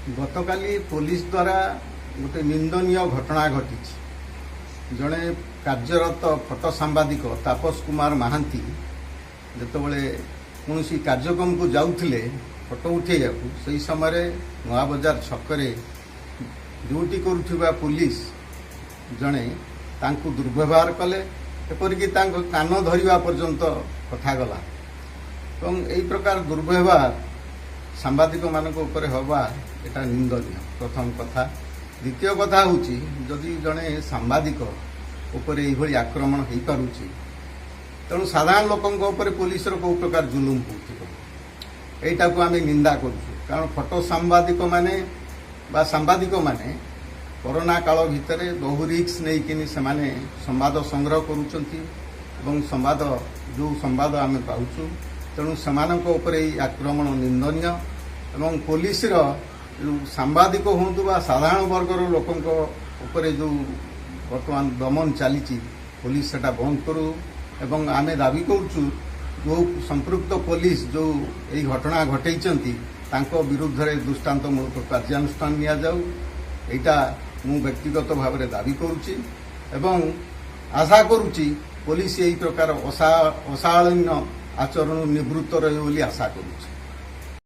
गतकाली police द्वारा गोटे निंदनीय घटना घटी। जड़े कार्यरत फोटो सांबादिक तापस कुमार महांती जितेबाला कौन कार्यक्रम को जाऊे फोटो उठे से समय नवा बजार छकरे ड्यूटी करुवा पुलिस जड़े दुर्व्यवहार कले एपरिकी कान धरवा पर्यंत कथा गला। यही प्रकार दुर्व्यवहार सांबादिक मानक ऊपर हवा एटा निंदनीय प्रथम कथा। द्वितीय कथा हूँ जदि जड़े सांबादिक उपर यही आक्रमण हो पारुछि तेणु साधारण लोकों पुलिस कौ प्रकार जुलुम होटा को आम निंदा करुँ। कारण फोटो सांबादिक माने बा सांबादिक माने कोरोना काल भितर बहु रिक्स नहीं से संवाद संग्रह करुँच संवाद जो संवाद आम पाचु तेणु से आक्रमण निंदनीय एवं पुलिस सांबादिक हूँ बा साधारण वर्गर लोकों जो बर्तमान दमन चली पुलिस सेटा बंद करू एवं आमे दाबी करुचु जो संपृक्त पुलिस जो यही घटना घटई विरुद्ध में दृष्टांतमूलक कार्यानुष्ठान निया जाऊ एटा मु व्यक्तिगत भाव में दाबी करुच्ची एवं आशा करुच्ची पुलिस यही प्रकार अशालीन आचरण निवृत्त रही आशा करुच्ची।